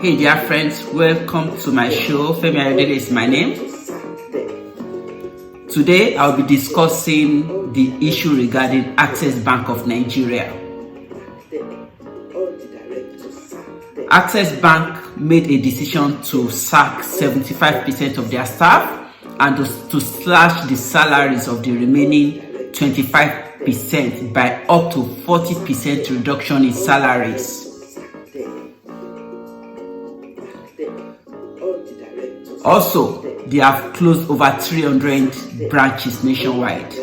Hey dear friends, welcome to my show. Femi Ayodele is my name. Today I'll be discussing the issue regarding Access Bank of Nigeria. Access Bank made a decision to sack 75% of their staff and to slash the salaries of the remaining 25% by up to 40% reduction in salaries. Also, they have closed over 300 branches nationwide.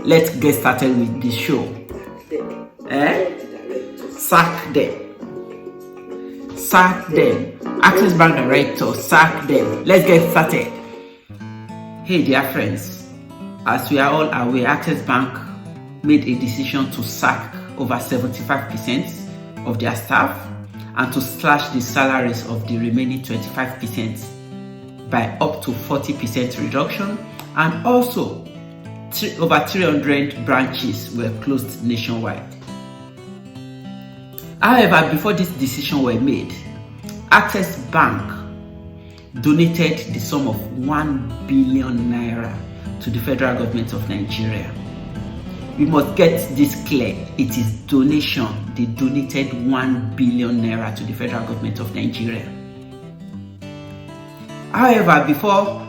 Let's get started with the show. Sack them. Sack them. Access Bank director, sack them. Let's get started. Hey dear friends, as we are all aware, Access Bank made a decision to sack over 75% of their staff and to slash the salaries of the remaining 25% by up to 40% reduction, and also over 300 branches were closed nationwide. However, before this decision was made, Access Bank donated the sum of 1 billion naira to the federal government of Nigeria. We must get this clear. It is donation. They donated 1 billion naira to the federal government of Nigeria. However, before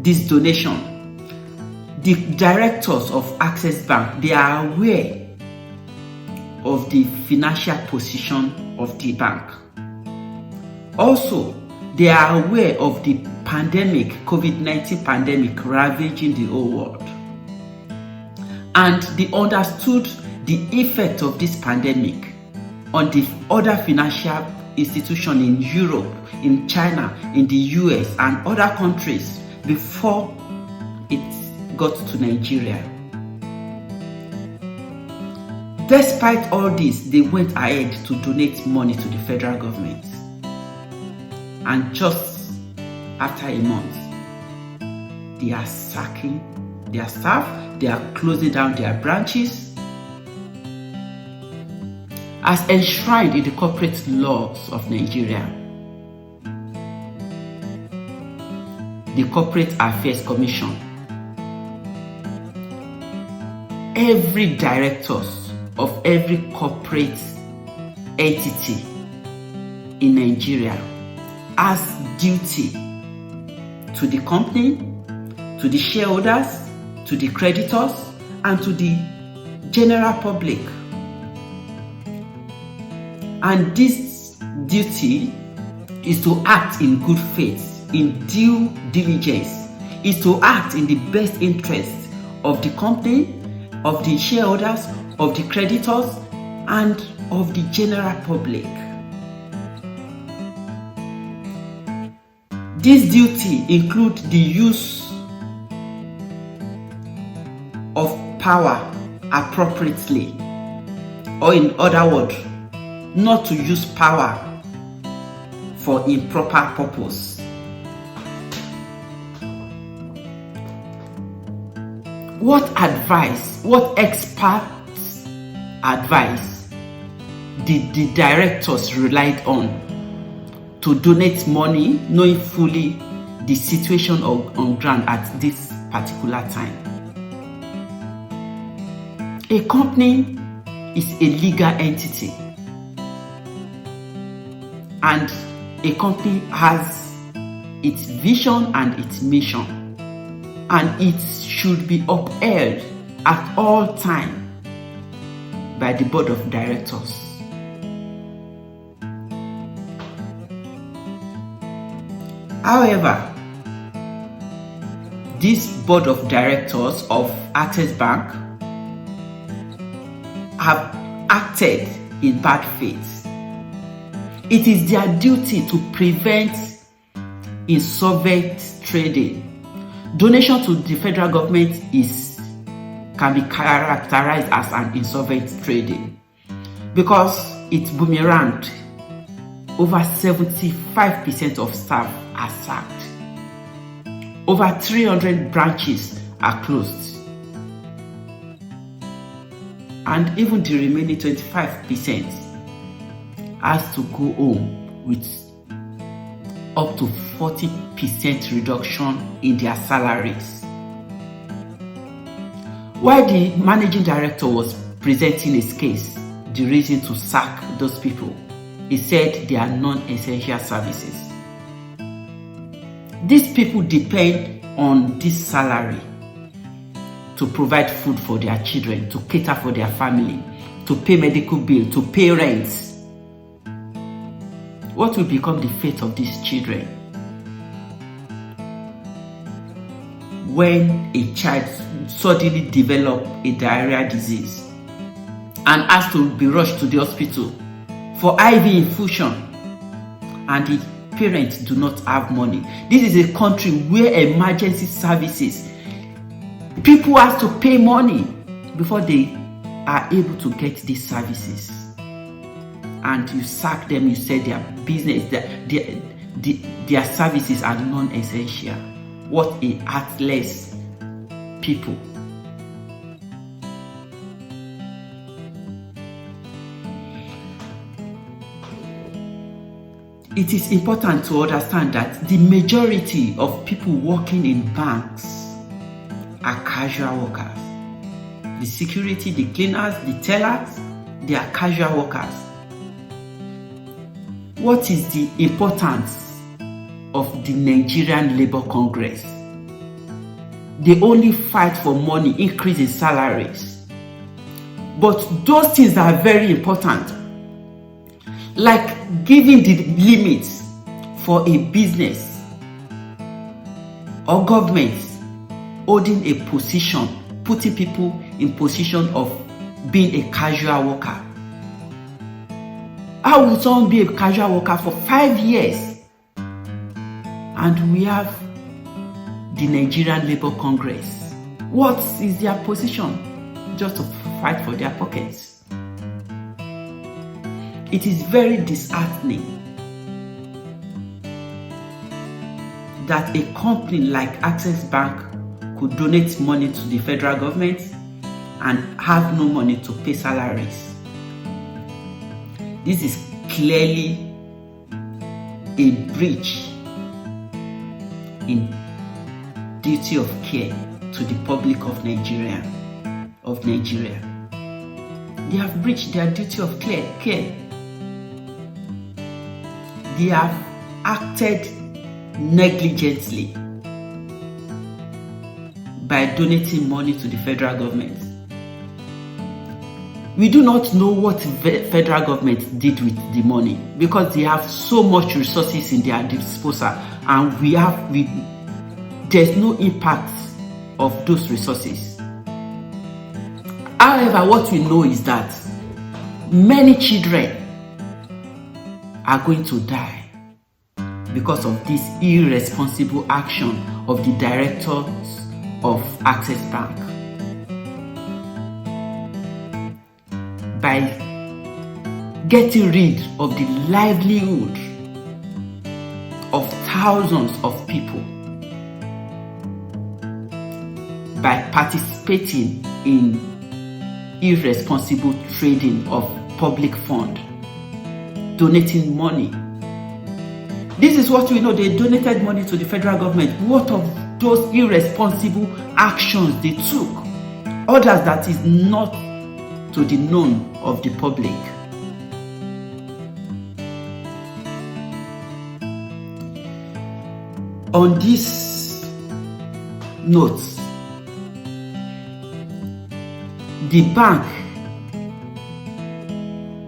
this donation, the directors of Access Bank, they are aware of the financial position of the bank. Also, they are aware of the pandemic, COVID-19 pandemic ravaging the whole world. And they understood the effect of this pandemic on the other financial institutions in Europe, in China, in the US, and other countries before it got to Nigeria. Despite all this, they went ahead to donate money to the federal government. And just after a month, they are sacking their staff, they are closing down their branches, as enshrined in the corporate laws of Nigeria. The Corporate Affairs Commission. Every directors of every corporate entity in Nigeria has duty to the company, to the shareholders, to the creditors, and to the general public. And this duty is to act in good faith, in due diligence, is to act in the best interest of the company, of the shareholders, of the creditors, and of the general public. This duty includes the use of power appropriately, or in other words, not to use power for improper purpose. What advice, what experts' advice did the directors relied on to donate money, knowing fully the situation on ground at this particular time? A company is a legal entity, and a company has its vision and its mission, and it should be upheld at all times by the board of directors. However, this board of directors of Access Bank have acted in bad faith. It is their duty to prevent insolvent trading. Donation to the federal government can be characterized as an insolvent trading because it boomeranged. Over 75% of staff are sacked. Over 300 branches are closed. and even the remaining 25% has to go home with up to 40% reduction in their salaries. While the managing director was presenting his case, the reason to sack those people, he said they are non-essential services. These people depend on this salary to provide food for their children, to cater for their family, to pay medical bills, to pay rent. What will become the fate of these children when a child suddenly develops a diarrhea disease and has to be rushed to the hospital for IV infusion, and the parents do not have money? This is a country where emergency services, people have to pay money before they are able to get these services. And you sack them, you say their business, their services are non-essential. What a heartless people. It is important to understand that the majority of people working in banks are casual workers. The security, the cleaners, the tellers, they are casual workers. What is the importance of the Nigerian Labour Congress? They only fight for money, increase in salaries. But those things are very important, like giving the limits for a business or government holding a position, putting people in position of being a casual worker. How will someone be a casual worker for 5 years? And we have the Nigerian Labour Congress. What is their position? Just to fight for their pockets. It is very disheartening that a company like Access Bank could donate money to the federal government and have no money to pay salaries. This is clearly a breach in duty of care to the public of Nigeria. They have breached their duty of care. They have acted negligently by donating money to the federal government. We do not know what the federal government did with the money because they have so much resources in their disposal, and there's no impact of those resources. However, what we know is that many children are going to die because of this irresponsible action of the directors of Access Bank. By getting rid of the livelihood of thousands of people, by participating in irresponsible trading of public fund, donating money. This is what we know. They donated money to the federal government. What of those irresponsible actions they took? Others that is not to the known of the public. On this note, the bank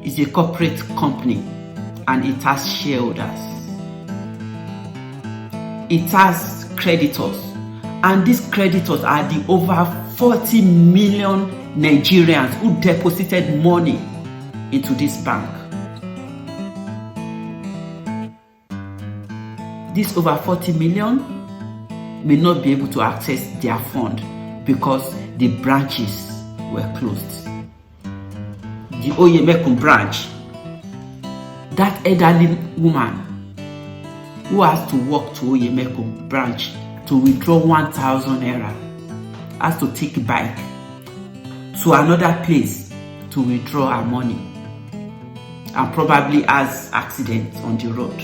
is a corporate company and it has shareholders. It has creditors, and these creditors are the over 40 million Nigerians who deposited money into this bank. These over 40 million may not be able to access their fund because the branches were closed. The Oyemekun branch, that elderly woman who has to walk to Oyemekun branch to withdraw 1,000 naira has to take a bike to another place to withdraw her money and probably has accidents on the road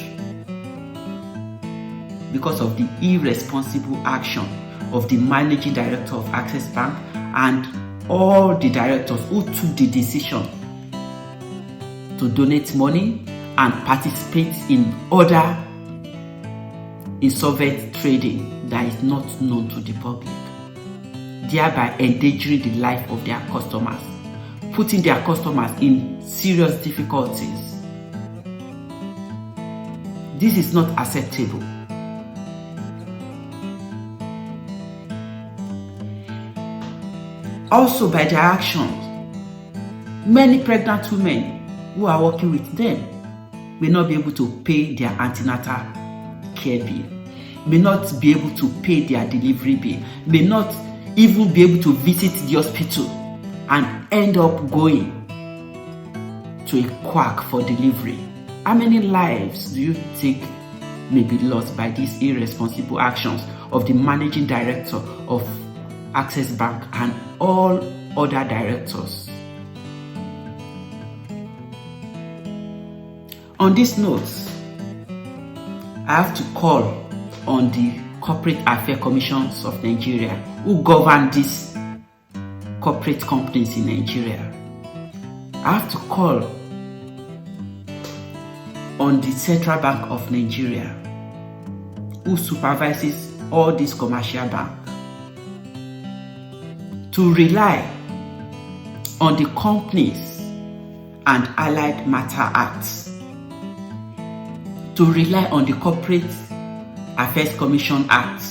because of the irresponsible action of the managing director of Access Bank and all the directors who took the decision to donate money and participate in other insolvent trading that is not known to the public, thereby endangering the life of their customers, putting their customers in serious difficulties. This is not acceptable. Also, by their actions, many pregnant women who are working with them may not be able to pay their antenatal care bill, may not be able to pay their delivery bill, may not even be able to visit the hospital and end up going to a quack for delivery. How many lives do you think may be lost by these irresponsible actions of the managing director of Access Bank and all other directors? On this note, I have to call on the Corporate Affairs Commissions of Nigeria who govern these corporate companies in Nigeria. I have to call on the Central Bank of Nigeria who supervises all these commercial banks to rely on the Companies and Allied Matter Acts, to rely on the Corporate Affairs Commission Act,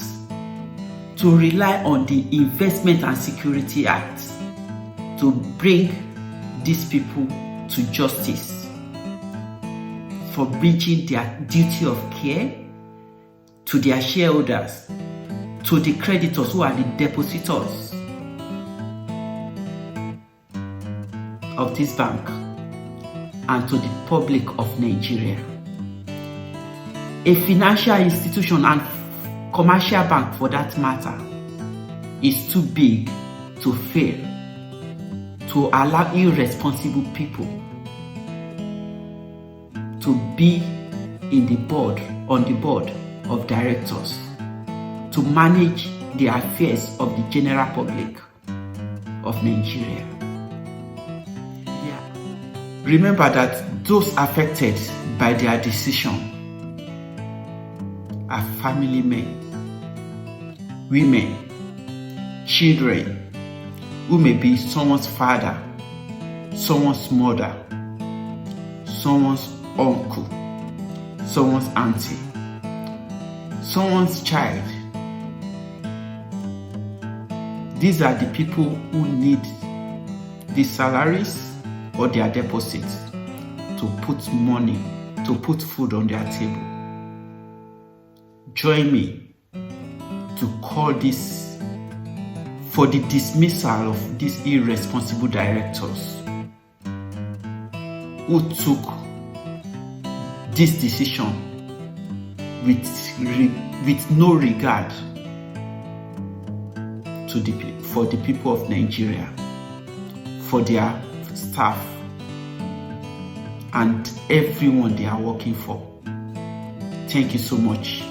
to rely on the Investment and Security Act to bring these people to justice for breaching their duty of care to their shareholders, to the creditors who are the depositors of this bank, and to the public of Nigeria. A financial institution and commercial bank, for that matter, is too big to fail to allow irresponsible people to be in the board, on the board of directors, to manage the affairs of the general public of Nigeria. Remember that those affected by their decision are family men, women, children, who may be someone's father, someone's mother, someone's uncle, someone's auntie, someone's child. These are the people who need these salaries or their deposits to put money, to put food on their table. Join me to call this for the dismissal of these irresponsible directors who took this decision with no regard to for the people of Nigeria, for their staff and everyone they are working for. Thank you so much.